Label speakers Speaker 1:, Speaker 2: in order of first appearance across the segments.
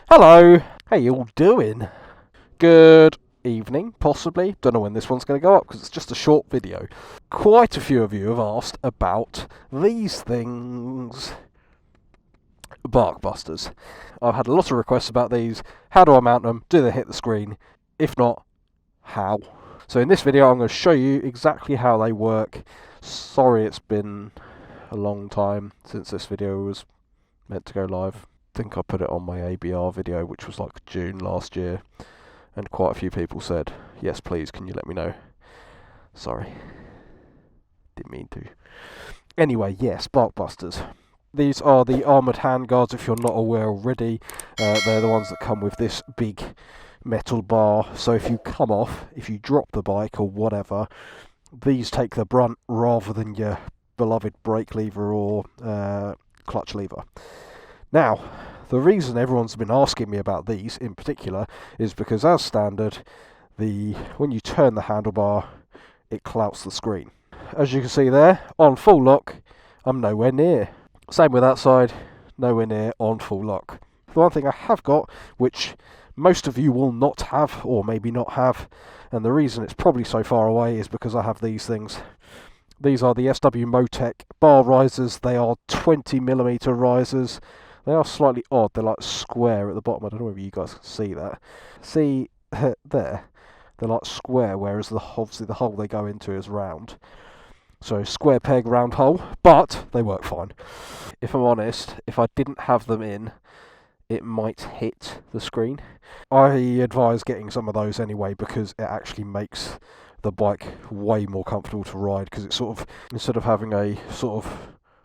Speaker 1: Hello! How you all doing? Good evening, possibly. Don't know when this one's going to go up because it's just a short video. Quite a few of you have asked about these things. Barkbusters. I've had a lot of requests about these. How do I mount them? Do they hit the screen? If not, how? So in this video I'm going to show you exactly how they work. Sorry it's been a long time since this video was meant to go live. I think I put it on my ABR video, which was like June last year, and quite a few people said, yes please, can you let me know? Sorry, didn't mean to. Anyway, yes, Barkbusters. These are the armoured handguards, if you're not aware already. They're the ones that come with this big metal bar, so if you come off, if you drop the bike or whatever, these take the brunt rather than your beloved brake lever or clutch lever. Now, the reason everyone's been asking me about these in particular is because, as standard, when you turn the handlebar, it clouts the screen. As you can see there, on full lock, I'm nowhere near. Same with that side, nowhere near on full lock. The one thing I have got, which most of you will not have, or maybe not have, and the reason it's probably so far away is because I have these things. These are the SW Motec bar risers. They are 20mm risers. They are slightly odd. They're like square at the bottom. I don't know if you guys can see that. See there? They're like square, whereas obviously the hole they go into is round. So square peg, round hole, but they work fine. If I'm honest, if I didn't have them in, it might hit the screen. I advise getting some of those anyway because it actually makes the bike way more comfortable to ride, because it's sort of, instead of having a sort of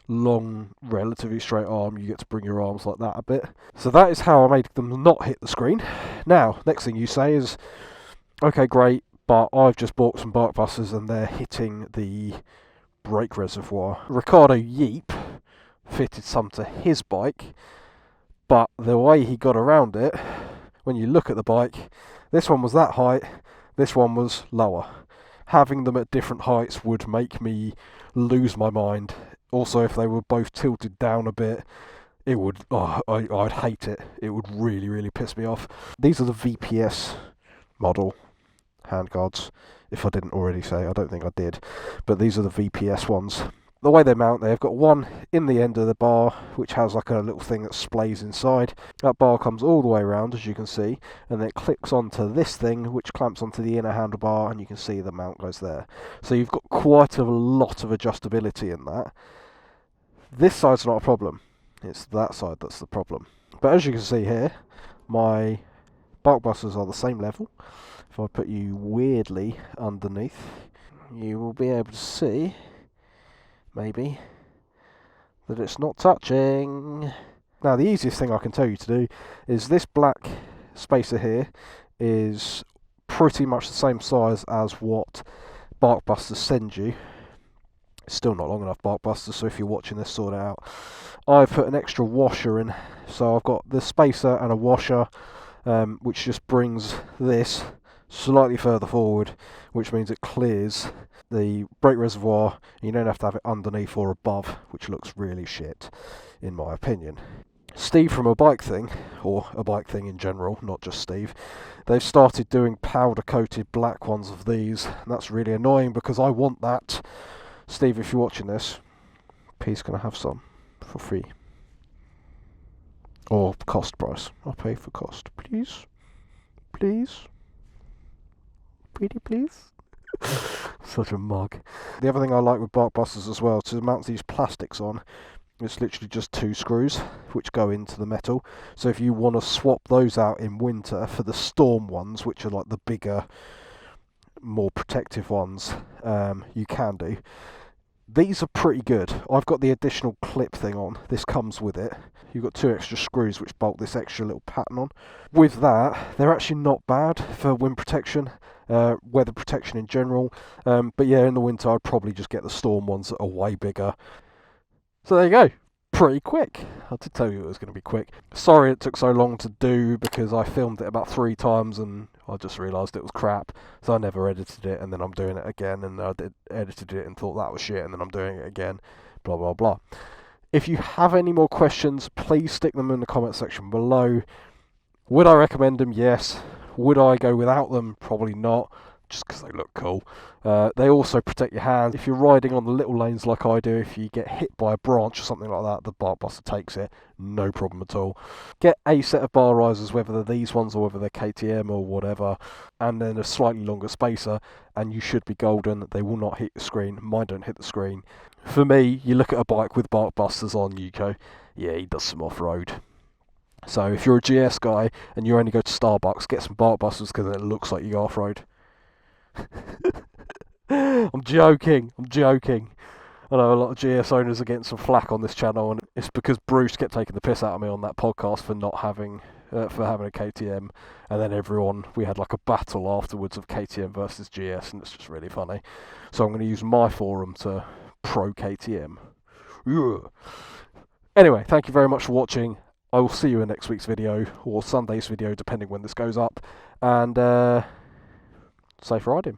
Speaker 1: long, relatively straight arm, you get to bring your arms like that a bit. So that is how I made them not hit the screen. Now, next thing you say is, okay, great, but I've just bought some Barkbusters and they're hitting the brake reservoir. Ricardo Yeep fitted some to his bike, but the way he got around it, when you look at the bike, this one was that height, this one was lower. Having them at different heights would make me lose my mind. Also, if they were both tilted down a bit, it would, I'd hate it. It would really, really piss me off. These are the VPS model handguards, if I didn't already say. I don't think I did, but these are the VPS ones. The way they mount, they've got one in the end of the bar, which has like a little thing that splays inside. That bar comes all the way around, as you can see, and then it clicks onto this thing, which clamps onto the inner handlebar, and you can see the mount goes there. So you've got quite a lot of adjustability in that. This side's not a problem. It's that side that's the problem. But as you can see here, my Barkbusters are the same level. If I put you weirdly underneath, you will be able to see, maybe, that it's not touching. Now, the easiest thing I can tell you to do is this black spacer here is pretty much the same size as what Barkbusters send you. It's still not long enough, Barkbusters, so if you're watching this, sort it out. I've put an extra washer in, so I've got the spacer and a washer, which just brings this slightly further forward, which means it clears the brake reservoir. You don't have to have it underneath or above, which looks really shit, in my opinion. Steve from A Bike Thing, or A Bike Thing in general, not just Steve, they've started doing powder-coated black ones of these, and that's really annoying because I want that. Steve, if you're watching this, please can I have some for free? Or cost price. I'll pay for cost, please. Please. Pretty please. Such a mug. The other thing I like with Barkbusters as well, to mount these plastics on, it's literally just 2 screws which go into the metal. So if you want to swap those out in winter for the Storm ones, which are like the bigger, more protective ones, you can do. These are pretty good. I've got the additional clip thing on. This comes with it. You've got 2 extra screws which bolt this extra little pattern on. With that, they're actually not bad for wind protection, weather protection in general. But yeah, in the winter I'd probably just get the Storm ones that are way bigger. So there you go. Pretty quick. I did tell you it was going to be quick. Sorry it took so long to do because I filmed it about 3 times and I just realised it was crap. So I never edited it, and then I'm doing it again, and I edited it and thought that was shit, and then I'm doing it again. Blah, blah, blah. If you have any more questions, please stick them in the comment section below. Would I recommend them? Yes. Would I go without them? Probably not, just because they look cool. They also protect your hands. If you're riding on the little lanes like I do, if you get hit by a branch or something like that, the Barkbuster takes it, no problem at all. Get a set of bar risers, whether they're these ones or whether they're KTM or whatever, and then a slightly longer spacer, and you should be golden. They will not hit the screen. Mine don't hit the screen. For me, you look at a bike with Barkbusters on, you go, yeah, he does some off-road. So if you're a GS guy and you only go to Starbucks, get some Barkbusters because it looks like you go off-road. I'm joking. I know a lot of GS owners are getting some flack on this channel, and it's because Bruce kept taking the piss out of me on that podcast for not having a KTM, and then we had like a battle afterwards of KTM versus GS, and it's just really funny. So I'm going to use my forum to pro KTM. Yeah. Anyway, thank you very much for watching. I will see you in next week's video, or Sunday's video, depending when this goes up, and safe riding.